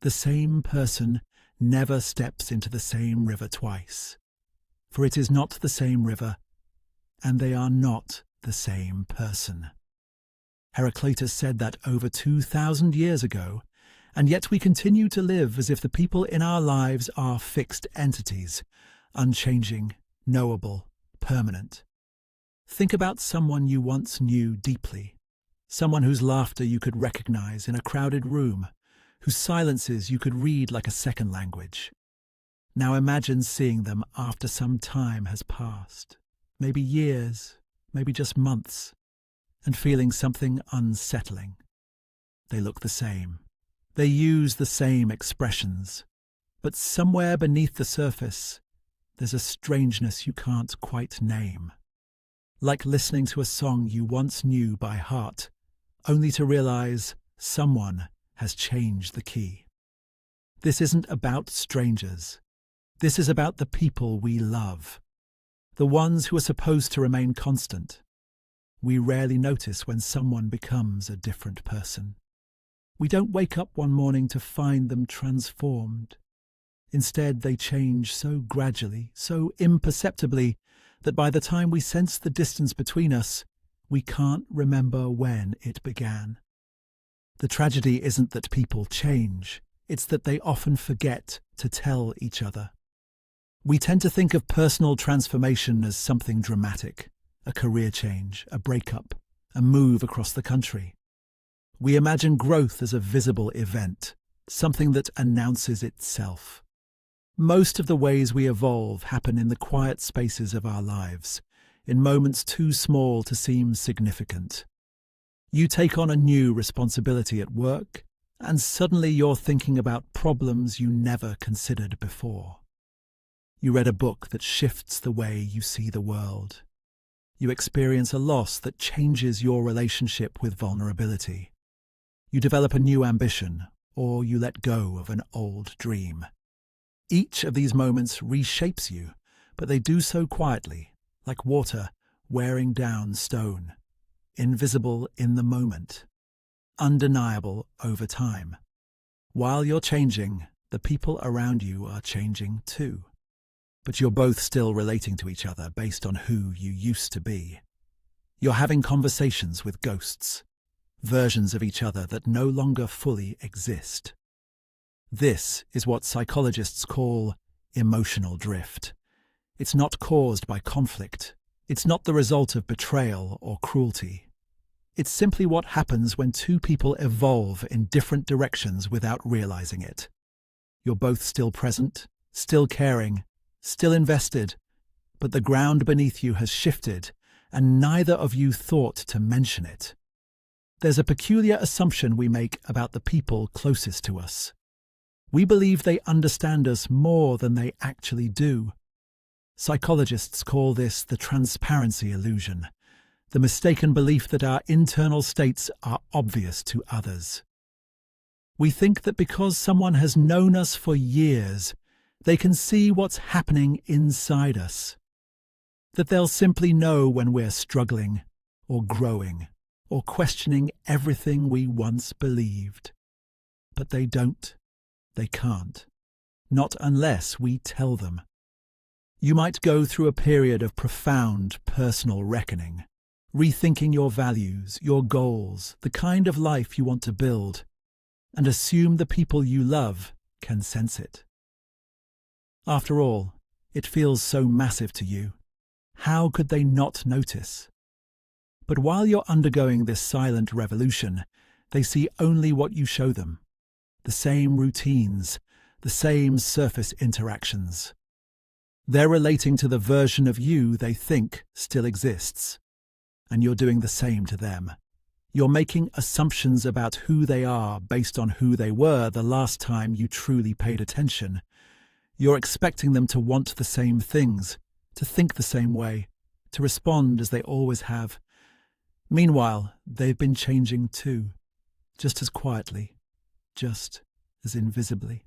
The same person never steps into the same river twice, for it is not the same river, and they are not the same person. Heraclitus said that over 2,000 years ago, and yet we continue to live as if the people in our lives are fixed entities, unchanging, knowable, permanent. Think about someone you once knew deeply, someone whose laughter you could recognize in a crowded room, whose silences you could read like a second language. Now imagine seeing them after some time has passed, maybe years, maybe just months, and feeling something unsettling. They look the same. They use the same expressions, but somewhere beneath the surface, there's a strangeness you can't quite name. Like listening to a song you once knew by heart, only to realize someone has changed the key. This isn't about strangers. This is about the people we love, the ones who are supposed to remain constant. We rarely notice when someone becomes a different person. We don't wake up one morning to find them transformed. Instead, they change so gradually, so imperceptibly, that by the time we sense the distance between us, we can't remember when it began. The tragedy isn't that people change, it's that they often forget to tell each other. We tend to think of personal transformation as something dramatic, a career change, a breakup, a move across the country. We imagine growth as a visible event, something that announces itself. Most of the ways we evolve happen in the quiet spaces of our lives, in moments too small to seem significant. You take on a new responsibility at work, and suddenly you're thinking about problems you never considered before. You read a book that shifts the way you see the world. You experience a loss that changes your relationship with vulnerability. You develop a new ambition, or you let go of an old dream. Each of these moments reshapes you, but they do so quietly, like water wearing down stone, invisible in the moment, undeniable over time. While you're changing, the people around you are changing too. But you're both still relating to each other based on who you used to be. You're having conversations with ghosts, versions of each other that no longer fully exist. This is what psychologists call emotional drift. It's not caused by conflict. It's not the result of betrayal or cruelty. It's simply what happens when two people evolve in different directions without realizing it. You're both still present, still caring, still invested, but the ground beneath you has shifted, and neither of you thought to mention it. There's a peculiar assumption we make about the people closest to us. We believe they understand us more than they actually do. Psychologists call this the transparency illusion, the mistaken belief that our internal states are obvious to others. We think that because someone has known us for years, they can see what's happening inside us, that they'll simply know when we're struggling or growing or questioning everything we once believed. But they don't. They can't. Not unless we tell them. You might go through a period of profound personal reckoning, rethinking your values, your goals, the kind of life you want to build, and assume the people you love can sense it. After all, it feels so massive to you. How could they not notice? But while you're undergoing this silent revolution, they see only what you show them. The same routines, the same surface interactions. They're relating to the version of you they think still exists. And you're doing the same to them. You're making assumptions about who they are based on who they were the last time you truly paid attention. You're expecting them to want the same things, to think the same way, to respond as they always have. Meanwhile, they've been changing too, just as quietly, just as invisibly.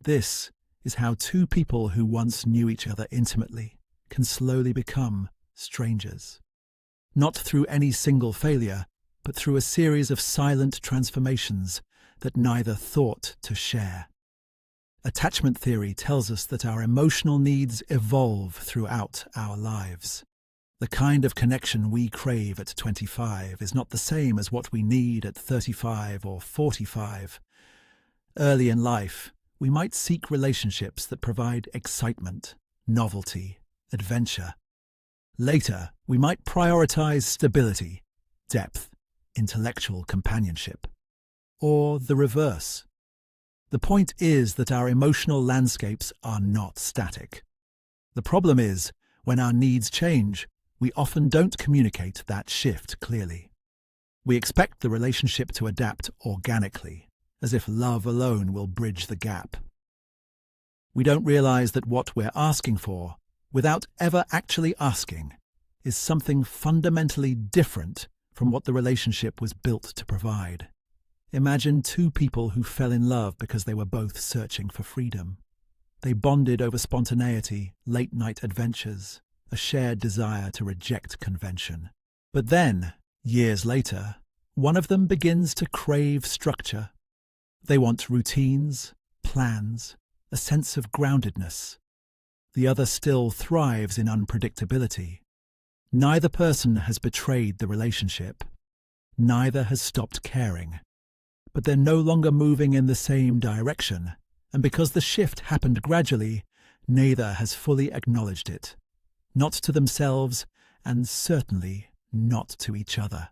This is how two people who once knew each other intimately can slowly become strangers. Not through any single failure, but through a series of silent transformations that neither thought to share. Attachment theory tells us that our emotional needs evolve throughout our lives. The kind of connection we crave at 25 is not the same as what we need at 35 or 45. Early in life, we might seek relationships that provide excitement, novelty, adventure. Later, we might prioritize stability, depth, intellectual companionship. Or the reverse. The point is that our emotional landscapes are not static. The problem is, when our needs change, we often don't communicate that shift clearly. We expect the relationship to adapt organically, as if love alone will bridge the gap. We don't realize that what we're asking for, without ever actually asking, is something fundamentally different from what the relationship was built to provide. Imagine two people who fell in love because they were both searching for freedom. They bonded over spontaneity, late-night adventures, a shared desire to reject convention. But then, years later, one of them begins to crave structure. They want routines, plans, a sense of groundedness. The other still thrives in unpredictability. Neither person has betrayed the relationship. Neither has stopped caring. But they're no longer moving in the same direction, and because the shift happened gradually, neither has fully acknowledged it. Not to themselves, and certainly not to each other.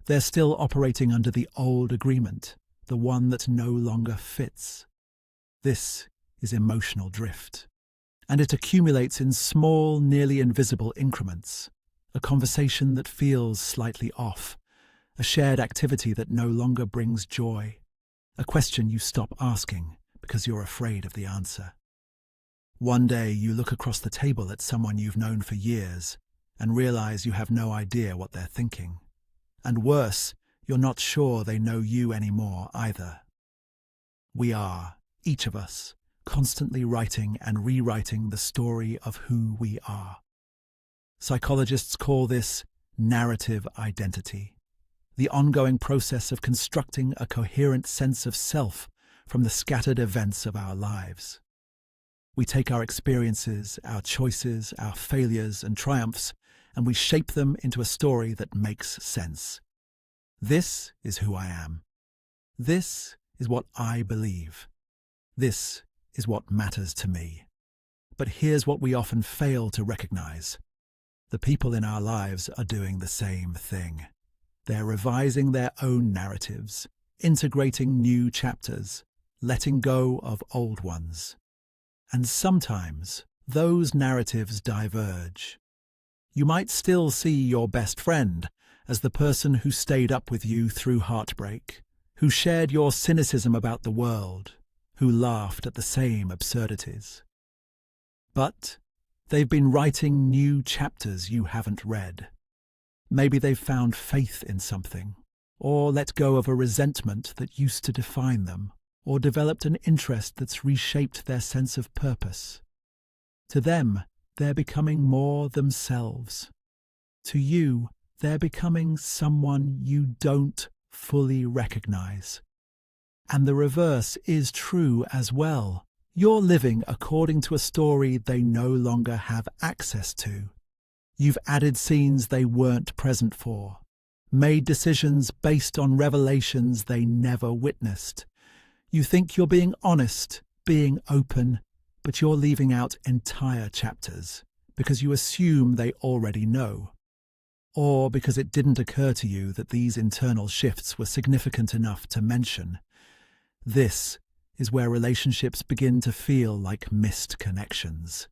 They're still operating under the old agreement, the one that no longer fits. This is emotional drift, and it accumulates in small, nearly invisible increments. A conversation that feels slightly off, a shared activity that no longer brings joy, a question you stop asking because you're afraid of the answer. One day you look across the table at someone you've known for years and realize you have no idea what they're thinking. And worse, you're not sure they know you anymore either. We are, each of us, constantly writing and rewriting the story of who we are. Psychologists call this narrative identity, the ongoing process of constructing a coherent sense of self from the scattered events of our lives. We take our experiences, our choices, our failures and triumphs, and we shape them into a story that makes sense. This is who I am. This is what I believe. This is what matters to me. But here's what we often fail to recognize. The people in our lives are doing the same thing. They're revising their own narratives, integrating new chapters, letting go of old ones. And sometimes those narratives diverge. You might still see your best friend as the person who stayed up with you through heartbreak, who shared your cynicism about the world, who laughed at the same absurdities. But they've been writing new chapters you haven't read. Maybe they've found faith in something, or let go of a resentment that used to define them, or developed an interest that's reshaped their sense of purpose. To them, they're becoming more themselves. To you, they're becoming someone you don't fully recognize. And the reverse is true as well. You're living according to a story they no longer have access to. You've added scenes they weren't present for, made decisions based on revelations they never witnessed. You think you're being honest, being open, but you're leaving out entire chapters because you assume they already know, or because it didn't occur to you that these internal shifts were significant enough to mention. This is where relationships begin to feel like missed connections.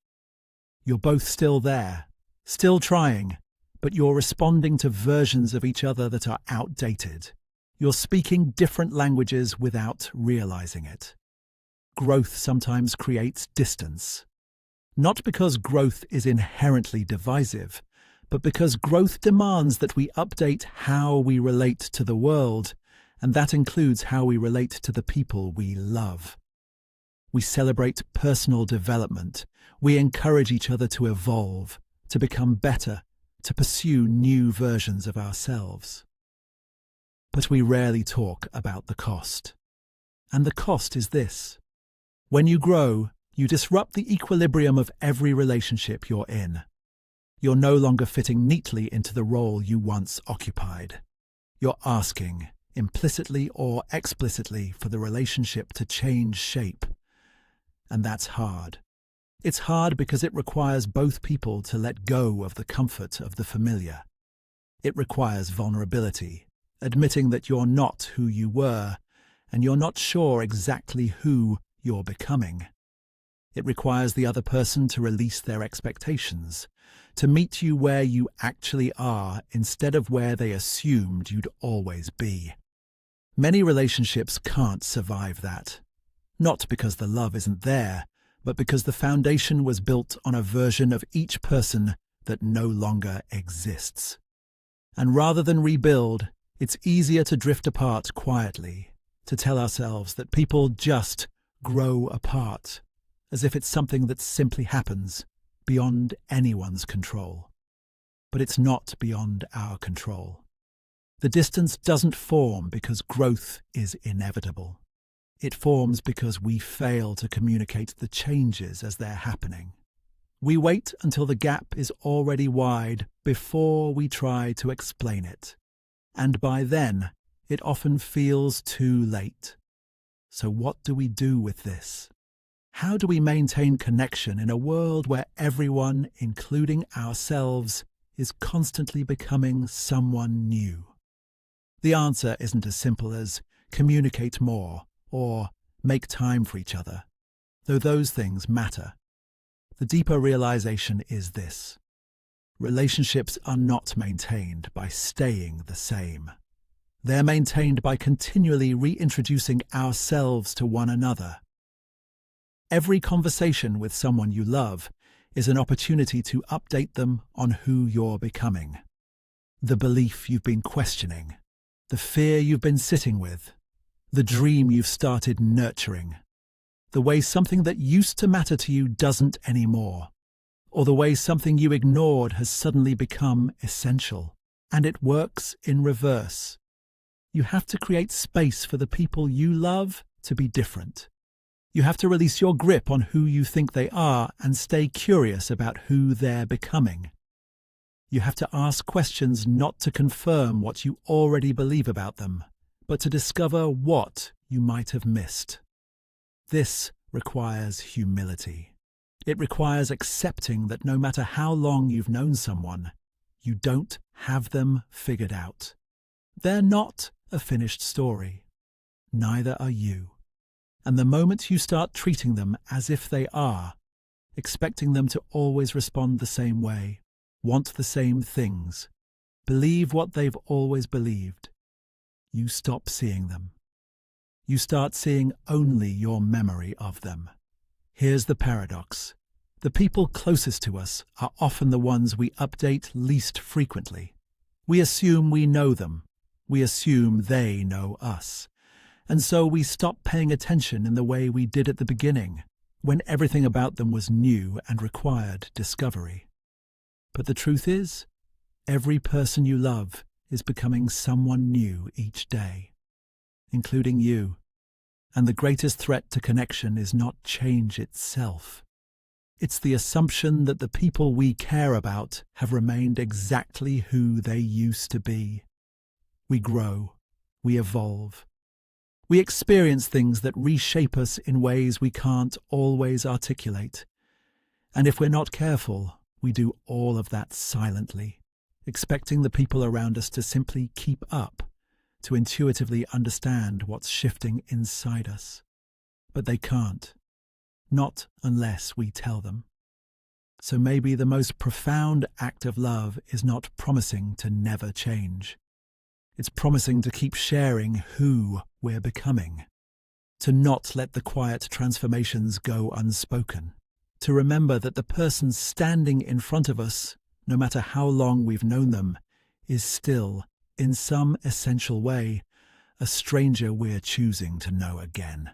You're both still there, still trying, but you're responding to versions of each other that are outdated. You're speaking different languages without realizing it. Growth sometimes creates distance. Not because growth is inherently divisive, but because growth demands that we update how we relate to the world, and that includes how we relate to the people we love. We celebrate personal development. We encourage each other to evolve, to become better, to pursue new versions of ourselves. But we rarely talk about the cost. And the cost is this. When you grow, you disrupt the equilibrium of every relationship you're in. You're no longer fitting neatly into the role you once occupied. You're asking, implicitly or explicitly, for the relationship to change shape. And that's hard. It's hard because it requires both people to let go of the comfort of the familiar. It requires vulnerability, admitting that you're not who you were, and you're not sure exactly who you're becoming. It requires the other person to release their expectations, to meet you where you actually are instead of where they assumed you'd always be. Many relationships can't survive that. Not because the love isn't there, but because the foundation was built on a version of each person that no longer exists. And rather than rebuild, it's easier to drift apart quietly, to tell ourselves that people just grow apart, as if it's something that simply happens, beyond anyone's control. But it's not beyond our control. The distance doesn't form because growth is inevitable. It forms because we fail to communicate the changes as they're happening. We wait until the gap is already wide before we try to explain it. And by then, it often feels too late. So what do we do with this? How do we maintain connection in a world where everyone, including ourselves, is constantly becoming someone new? The answer isn't as simple as communicate more or make time for each other, though those things matter. The deeper realization is this. Relationships are not maintained by staying the same. They're maintained by continually reintroducing ourselves to one another. Every conversation with someone you love is an opportunity to update them on who you're becoming. The belief you've been questioning, the fear you've been sitting with, the dream you've started nurturing, the way something that used to matter to you doesn't anymore, or the way something you ignored has suddenly become essential. And it works in reverse. You have to create space for the people you love to be different. You have to release your grip on who you think they are and stay curious about who they're becoming. You have to ask questions not to confirm what you already believe about them, but to discover what you might have missed. This requires humility. It requires accepting that no matter how long you've known someone, you don't have them figured out. They're not a finished story. Neither are you. And the moment you start treating them as if they are, expecting them to always respond the same way, want the same things, believe what they've always believed, you stop seeing them. You start seeing only your memory of them. Here's the paradox. The people closest to us are often the ones we update least frequently. We assume we know them. We assume they know us. And so we stop paying attention in the way we did at the beginning, when everything about them was new and required discovery. But the truth is, every person you love is becoming someone new each day, including you. And the greatest threat to connection is not change itself. It's the assumption that the people we care about have remained exactly who they used to be. We grow, we evolve. We experience things that reshape us in ways we can't always articulate. And if we're not careful, we do all of that silently, expecting the people around us to simply keep up, to intuitively understand what's shifting inside us. But they can't. Not unless we tell them. So maybe the most profound act of love is not promising to never change. It's promising to keep sharing who we're becoming, to not let the quiet transformations go unspoken, to remember that the person standing in front of us, no matter how long we've known them, is still, in some essential way, a stranger we're choosing to know again.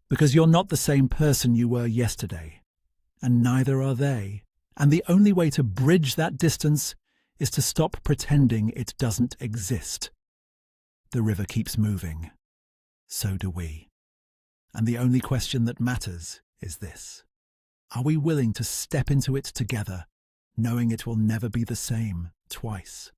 Because you're not the same person you were yesterday, and neither are they, and the only way to bridge that distance is to stop pretending it doesn't exist. The river keeps moving. So do we. And the only question that matters is this: are we willing to step into it together, knowing it will never be the same twice?